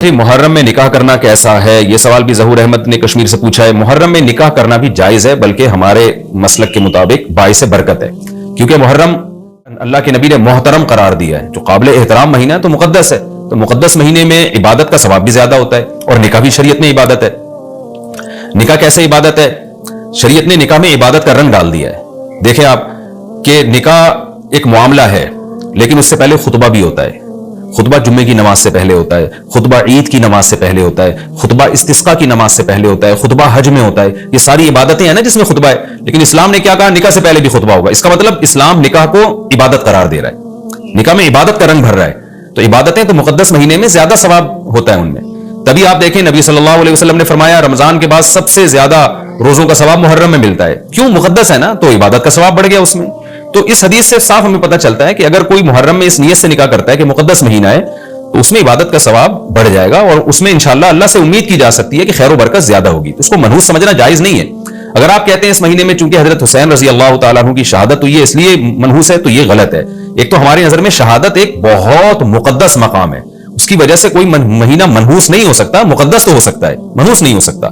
محرم میں نکاح کرنا کیسا ہے؟ یہ سوال بھی ظہور احمد نے کشمیر سے پوچھا ہے۔ محرم میں نکاح کرنا بھی جائز ہے، بلکہ ہمارے مسلک کے مطابق باعث برکت ہے، کیونکہ محرم اللہ کے نبی نے محترم قرار دیا ہے، جو قابل احترام مہینہ ہے تو مقدس ہے، تو مقدس مہینے میں عبادت کا ثواب بھی زیادہ ہوتا ہے، اور نکاح بھی شریعت میں عبادت ہے۔ نکاح کیسے عبادت ہے؟ شریعت نے نکاح میں عبادت کا رنگ ڈال دیا ہے۔ دیکھیں آپ کہ نکاح ایک معاملہ ہے، لیکن اس سے پہلے خطبہ بھی ہوتا ہے۔ خطبہ جمعے کی نماز سے پہلے ہوتا ہے، خطبہ عید کی نماز سے پہلے ہوتا ہے، خطبہ استسقاء کی نماز سے پہلے ہوتا ہے، خطبہ حج میں ہوتا ہے۔ یہ ساری عبادتیں ہیں نا جس میں خطبہ ہے، لیکن اسلام نے کیا کہا؟ نکاح سے پہلے بھی خطبہ ہوگا۔ اس کا مطلب اسلام نکاح کو عبادت قرار دے رہا ہے، نکاح میں عبادت کا رنگ بھر رہا ہے۔ تو عبادتیں تو مقدس مہینے میں زیادہ ثواب ہوتا ہے ان میں۔ تبھی آپ دیکھیں نبی صلی اللہ علیہ وسلم نے فرمایا رمضان کے بعد سب سے زیادہ روزوں کا ثواب محرم میں ملتا ہے۔ کیوں؟ مقدس ہے نا، تو عبادت کا ثواب بڑھ گیا اس میں۔ تو اس حدیث سے صاف ہمیں پتہ چلتا ہے کہ اگر کوئی محرم میں اس نیت سے نکاح کرتا ہے کہ مقدس مہینہ ہے، تو اس میں عبادت کا ثواب بڑھ جائے گا، اور اس میں انشاءاللہ اللہ سے امید کی جا سکتی ہے کہ خیر و برکت زیادہ ہوگی۔ اس کو منحوس سمجھنا جائز نہیں ہے۔ اگر آپ کہتے ہیں اس مہینے میں چونکہ حضرت حسین رضی اللہ تعالیٰ عنہ کی شہادت ہوئی ہے اس لیے منحوس ہے، تو یہ غلط ہے۔ ایک تو ہماری نظر میں شہادت ایک بہت مقدس مقام ہے، اس کی وجہ سے کوئی مہینہ منحوس نہیں ہو سکتا، مقدس تو ہو سکتا ہے، منحوس نہیں ہو سکتا۔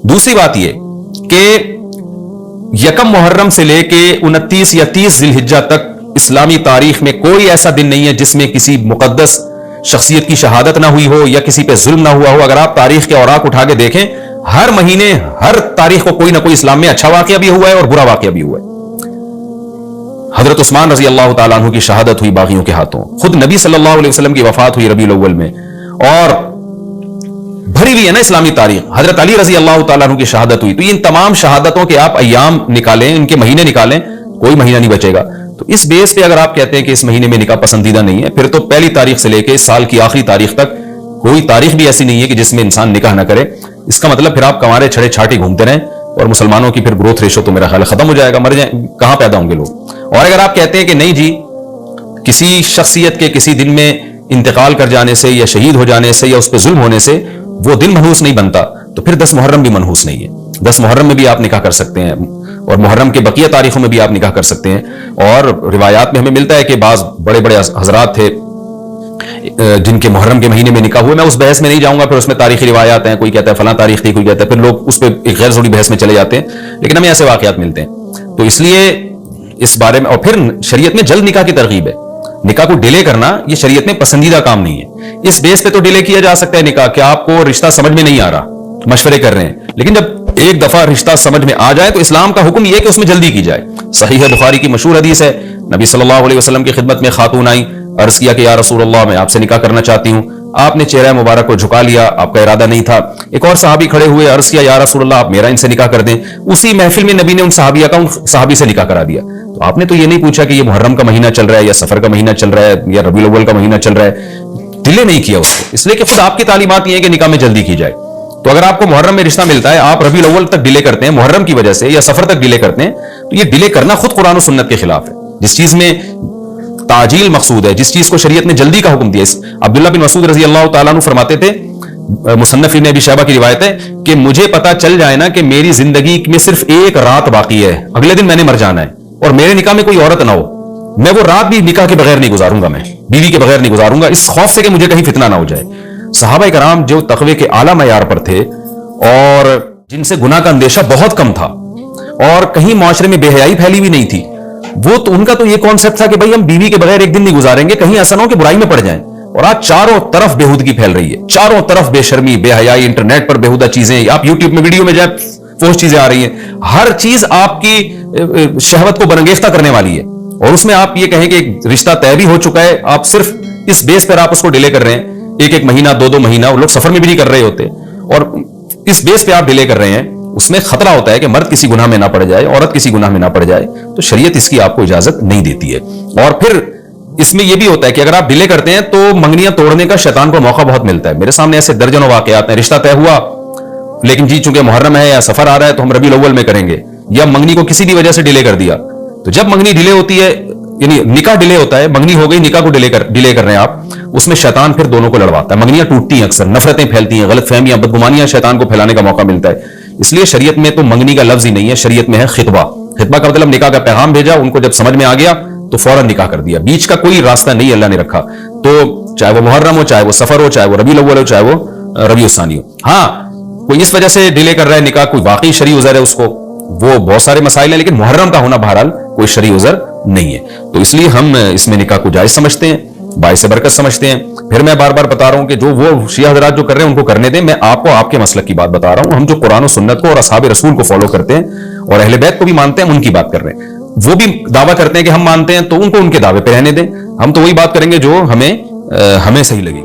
دوسری بات یہ کہ یکم محرم سے لے کے 29 یا 30 ذی الحجہ تک اسلامی تاریخ میں کوئی ایسا دن نہیں ہے جس میں کسی مقدس شخصیت کی شہادت نہ ہوئی ہو یا کسی پہ ظلم نہ ہوا ہو۔ اگر آپ تاریخ کے اوراق اٹھا کے دیکھیں، ہر مہینے ہر تاریخ کو کوئی نہ کوئی اسلام میں اچھا واقعہ بھی ہوا ہے اور برا واقعہ بھی ہوا ہے۔ حضرت عثمان رضی اللہ تعالیٰ عنہ کی شہادت ہوئی باغیوں کے ہاتھوں، خود نبی صلی اللہ علیہ وسلم کی وفات ہوئی ربیع الاول میں، اور بھری ہوئی ہے نا اسلامی تاریخ۔ حضرت علی رضی اللہ تعالیٰ عنہ کی شہادت ہوئی۔ تو ان تمام شہادتوں کے آپ ایام نکالیں، ان کے مہینے نکالیں، کوئی مہینہ نہیں بچے گا۔ تو اس بیس پہ اگر آپ کہتے ہیں کہ اس مہینے میں نکاح پسندیدہ نہیں ہے، پھر تو پہلی تاریخ سے لے کے سال کی آخری تاریخ تک کوئی تاریخ بھی ایسی نہیں ہے کہ جس میں انسان نکاح نہ کرے۔ اس کا مطلب پھر آپ کنوارے چھڑے چھاٹی گھومتے رہیں، اور مسلمانوں کی پھر گروتھ ریشو تو میرا خیال ختم ہو جائے گا، مر جائیں، کہاں پیدا ہوں گے لوگ۔ اور اگر آپ کہتے ہیں کہ نہیں جی کسی شخصیت کے کسی دن میں انتقال کر جانے سے یا شہید ہو جانے سے یا اس پہ ظلم ہونے سے وہ دن منحوس نہیں بنتا، تو پھر 10 محرم بھی منحوس نہیں ہے۔ 10 محرم میں بھی آپ نکاح کر سکتے ہیں، اور محرم کے بقیہ تاریخوں میں بھی آپ نکاح کر سکتے ہیں۔ اور روایات میں ہمیں ملتا ہے کہ بعض بڑے بڑے حضرات تھے جن کے محرم کے مہینے میں نکاح ہوئے۔ میں اس بحث میں نہیں جاؤں گا، پھر اس میں تاریخی روایات ہیں، کوئی کہتا ہے فلاں تاریخ تھی، کوئی کہتا ہے، پھر لوگ اس پہ ایک غیر ضروری بحث میں چلے جاتے ہیں، لیکن ہمیں ایسے واقعات ملتے ہیں۔ تو اس لیے اس بارے میں، اور پھر شریعت میں جلد نکاح کی ترغیب ہے۔ نکاح کو ڈیلے کرنا یہ شریعت میں پسندیدہ کام نہیں ہے۔ اس بیس پہ تو ڈیلے کیا جا سکتا ہے نکاح کہ آپ کو رشتہ سمجھ میں نہیں آ رہا، مشورے کر رہے ہیں، لیکن جب ایک دفعہ رشتہ سمجھ میں آ جائے تو اسلام کا حکم یہ ہے کہ اس میں جلدی کی جائے۔ صحیح بخاری کی مشہور حدیث ہے، نبی صلی اللہ علیہ وسلم کی خدمت میں خاتون آئی، عرض کیا کہ یا رسول اللہ میں آپ سے نکاح کرنا چاہتی ہوں۔ آپ نے چہرہ مبارک کو جھکا لیا، آپ کا ارادہ نہیں تھا۔ ایک اور صحابی کھڑے ہوئے، عرض کیا یا رسول اللہ آپ میرا ان سے نکاح کر دیں۔ اسی محفل میں نبی نے ان صحابیہ کا ان صحابی سے نکاح کرا دیا۔ تو آپ نے تو یہ نہیں پوچھا کہ یہ محرم کا مہینہ چل رہا ہے یا سفر کا مہینہ چل رہا ہے یا ربیع الاول کا مہینہ چل رہا ہے، ڈیلے نہیں کیا اس کو، اس لیے کہ خود آپ کی تعلیمات یہ ہے کہ نکاح میں جلدی کی جائے۔ تو اگر آپ کو محرم میں رشتہ ملتا ہے، آپ ربیع الاول تک ڈیلے کرتے ہیں محرم کی وجہ سے یا سفر تک ڈیلے کرتے ہیں، تو یہ ڈیلے کرنا خود قرآن و سنت کے خلاف ہے۔ جس چیز میں تعجیل مقصود ہے، جس چیز کو شریعت نے جلدی کا حکم دیا، عبداللہ بن مسعود رضی اللہ تعالیٰ عنہ فرماتے تھے، مصنف ابن ابی شیبہ کی روایت ہے کہ مجھے پتا چل جائے نا کہ میری زندگی میں صرف ایک رات باقی ہے، اگلے دن میں نے مر جانا ہے، اور میرے نکاح میں کوئی عورت نہ ہو، میں وہ رات بھی نکاح کے بغیر نہیں گزاروں گا، میں بیوی کے بغیر نہیں گزاروں گا، اس خوف سے کہ مجھے کہیں فتنہ نہ ہو جائے۔ صحابہ کرام جو تقوی کے اعلیٰ معیار پر تھے اور جن سے گناہ کا اندیشہ بہت کم تھا اور کہیں معاشرے میں بے حیائی پھیلی بھی نہیں تھی، وہ تو ان کا تو یہ کانسیپٹ تھا کہ بھائی ہم بیوی کے بغیر ایک دن نہیں گزاریں گے، کہیں ایسا نہ ہو کہ برائی میں پڑ جائیں۔ اور آج چاروں طرف بےہودگی پھیل رہی ہے، چاروں طرف بے شرمی، بے حیائی، انٹرنیٹ پر بےہودہ چیزیں، آپ یوٹیوب میں ویڈیو میں جائیں فوش چیزیں آ رہی ہیں، ہر چیز آپ کی شہوت کو برانگیختہ کرنے والی ہے۔ اور اس میں آپ یہ کہیں کہ ایک رشتہ طے بھی ہو چکا ہے، آپ صرف اس بیس پر آپ اس کو ڈیلے کر رہے ہیں، ایک مہینہ 2 مہینہ، وہ لوگ سفر میں بھی نہیں کر رہے ہوتے، اور اس بیس پہ آپ ڈیلے کر رہے ہیں، اس میں خطرہ ہوتا ہے کہ مرد کسی گناہ میں نہ پڑ جائے، عورت کسی گناہ میں نہ پڑ جائے، تو شریعت اس کی آپ کو اجازت نہیں دیتی ہے۔ اور پھر اس میں یہ بھی ہوتا ہے کہ اگر آپ ڈیلے کرتے ہیں تو منگنیاں توڑنے کا شیطان کو موقع بہت ملتا ہے۔ میرے سامنے ایسے درجنوں واقعات ہیں، رشتہ طے ہوا لیکن جی چونکہ محرم ہے یا سفر آ رہا ہے تو ہم ربیع الاول میں کریں گے، یا منگنی کو کسی بھی وجہ سے ڈیلے کر دیا، تو جب منگنی ڈیلے ہوتی ہے، یعنی نکاح ڈیلے ہوتا ہے، منگنی ہو گئی، نکاح کو ڈیلے کر رہے ہیں آپ، اس میں شیطان پھر دونوں کو لڑواتا ہے، منگنیاں ٹوٹتی ہیں، اکثر نفرتیں پھیلتی ہیں، غلط فہمیاں، بدگمانیاں شیطان کو پھیلانے کا موقع ملتا ہے۔ اس لیے شریعت میں تو منگنی کا لفظ ہی نہیں ہے، شریعت میں ہے خطبہ۔ خطبہ کا مطلب نکاح کا پیغام بھیجا، ان کو جب سمجھ میں آ گیا تو فوراً نکاح کر دیا، بیچ کا کوئی راستہ نہیں اللہ نے رکھا۔ تو چاہے وہ محرم ہو, چاہے وہ سفر ہو, چاہے وہ ربیع الاول ہو, چاہے وہ ربیع الثانی ہو. ہاں کوئی اس وجہ سے ڈیلے کر رہا ہے نکاح, کوئی واقعی شرعی عذر ہے اس کو, وہ بہت سارے مسائل ہیں, لیکن محرم کا ہونا بہرحال کوئی شرعی عذر نہیں ہے. تو اس لیے ہم اس میں نکاح کو جائز سمجھتے ہیں, باعث برکت سمجھتے ہیں. پھر میں بار بار بتا رہا ہوں کہ جو وہ شیعہ حضرات جو کر رہے ہیں ان کو کرنے دیں, میں آپ کو آپ کے مسلک کی بات بتا رہا ہوں. ہم جو قرآن و سنت کو اور اصحاب رسول کو فالو کرتے ہیں اور اہل بیت کو بھی مانتے ہیں, ان کی بات کر رہے ہیں. وہ بھی دعویٰ کرتے ہیں کہ ہم مانتے ہیں, تو ان کو ان کے دعوے پہ رہنے دیں. ہم تو وہی بات کریں گے جو ہمیں صحیح لگے گی.